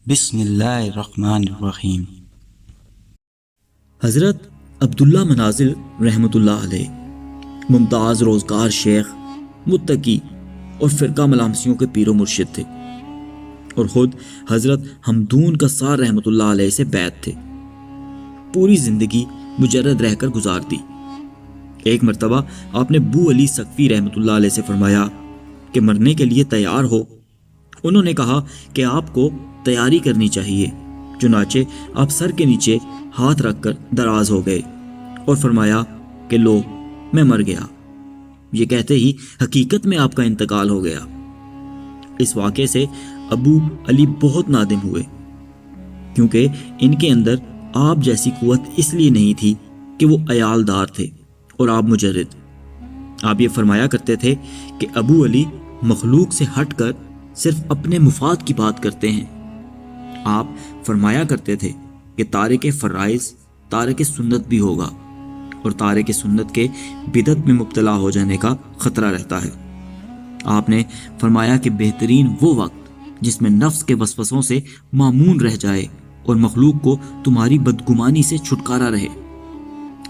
بسم اللہ الرحمن الرحیم۔ حضرت عبداللہ منازل رحمۃ اللہ علیہ ممتاز روزگار شیخ، متقی اور فرقہ ملامسیوں کے پیر و مرشد تھے، اور خود حضرت حمدون قصار رحمۃ اللہ علیہ سے بیعت تھے۔ پوری زندگی مجرد رہ کر گزار دی۔ ایک مرتبہ آپ نے بو علی سقفی رحمۃ اللہ علیہ سے فرمایا کہ مرنے کے لیے تیار ہو۔ انہوں نے کہا کہ آپ کو تیاری کرنی چاہیے، چنانچہ آپ سر کے نیچے ہاتھ رکھ کر دراز ہو گئے اور فرمایا کہ لو میں مر گیا۔ یہ کہتے ہی حقیقت میں آپ کا انتقال ہو گیا۔ اس واقعے سے ابو علی بہت نادم ہوئے، کیونکہ ان کے اندر آپ جیسی قوت اس لیے نہیں تھی کہ وہ عیال دار تھے اور آپ مجرد۔ آپ یہ فرمایا کرتے تھے کہ ابو علی مخلوق سے ہٹ کر صرف اپنے مفاد کی بات کرتے ہیں۔ آپ فرمایا کرتے تھے کہ تارک فرائض تارک سنت بھی ہوگا، اور تارک سنت کے بدعت میں مبتلا ہو جانے کا خطرہ رہتا ہے۔ آپ نے فرمایا کہ بہترین وہ وقت جس میں نفس کے وسوسوں سے مامون رہ جائے اور مخلوق کو تمہاری بدگمانی سے چھٹکارا رہے۔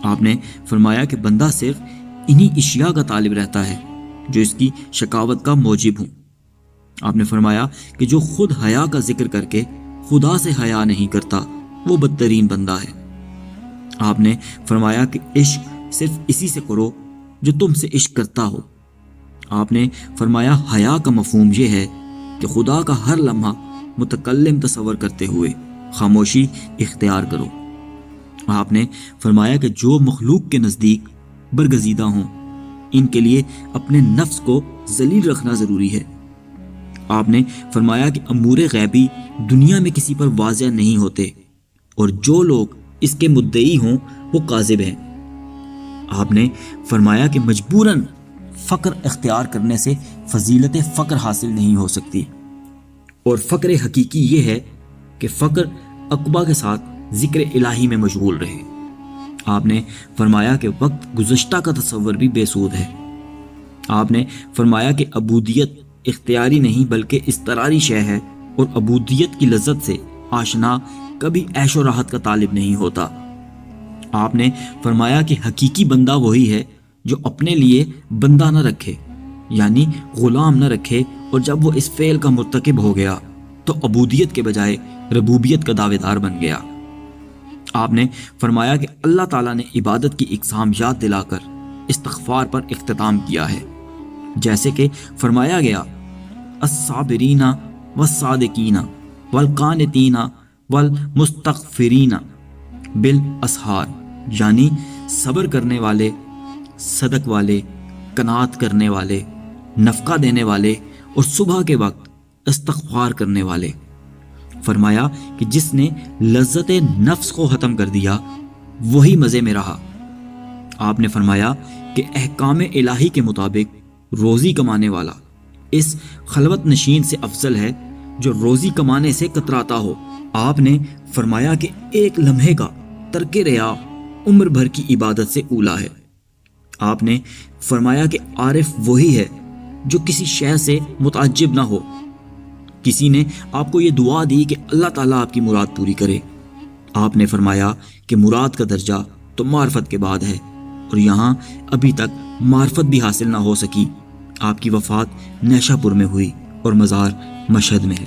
آپ نے فرمایا کہ بندہ صرف انہی اشیاء کا طالب رہتا ہے جو اس کی شکاوت کا موجب ہوں۔ آپ نے فرمایا کہ جو خود حیا کا ذکر کر کے خدا سے حیا نہیں کرتا وہ بدترین بندہ ہے۔ آپ نے فرمایا کہ عشق صرف اسی سے کرو جو تم سے عشق کرتا ہو۔ آپ نے فرمایا حیا کا مفہوم یہ ہے کہ خدا کا ہر لمحہ متکلم تصور کرتے ہوئے خاموشی اختیار کرو۔ آپ نے فرمایا کہ جو مخلوق کے نزدیک برگزیدہ ہوں ان کے لیے اپنے نفس کو ذلیل رکھنا ضروری ہے۔ آپ نے فرمایا کہ امور غیبی دنیا میں کسی پر واضح نہیں ہوتے، اور جو لوگ اس کے مدعی ہوں وہ کاذب ہیں۔ آپ نے فرمایا کہ مجبوراً فقر اختیار کرنے سے فضیلت فقر حاصل نہیں ہو سکتی، اور فقر حقیقی یہ ہے کہ فقر عقبہ کے ساتھ ذکر الہی میں مشغول رہے۔ آپ نے فرمایا کہ وقت گزشتہ کا تصور بھی بے سود ہے۔ آپ نے فرمایا کہ عبودیت اختیاری نہیں بلکہ اضطراری شے ہے، اور عبودیت کی لذت سے آشنا کبھی عیش و راحت کا طالب نہیں ہوتا۔ آپ نے فرمایا کہ حقیقی بندہ وہی ہے جو اپنے لیے بندہ نہ رکھے، یعنی غلام نہ رکھے، اور جب وہ اس فعل کا مرتکب ہو گیا تو عبودیت کے بجائے ربوبیت کا دعوے دار بن گیا۔ آپ نے فرمایا کہ اللہ تعالیٰ نے عبادت کی اقسام یاد دلا کر استغفار پر اختتام کیا ہے، جیسے کہ فرمایا گیا الصابرین والصادقین والقانتین والمستغفرین بالاسحار، یعنی صبر کرنے والے، صدق والے، قناعت کرنے والے، نفقہ دینے والے، اور صبح کے وقت استغفار کرنے والے۔ فرمایا کہ جس نے لذت نفس کو ختم کر دیا وہی مزے میں رہا۔ آپ نے فرمایا کہ احکام الہی کے مطابق روزی کمانے والا اس خلوت نشین سے افضل ہے جو روزی کمانے سے کتراتا ہو۔ آپ نے فرمایا کہ ایک لمحے کا ترک ریا عمر بھر کی عبادت سے اولا ہے۔ آپ نے فرمایا کہ عارف وہی ہے جو کسی شے سے متعجب نہ ہو۔ کسی نے آپ کو یہ دعا دی کہ اللہ تعالیٰ آپ کی مراد پوری کرے۔ آپ نے فرمایا کہ مراد کا درجہ تو معرفت کے بعد ہے، اور یہاں ابھی تک معرفت بھی حاصل نہ ہو سکی۔ آپ کی وفات نیشہ پور میں ہوئی اور مزار مشہد میں ہے۔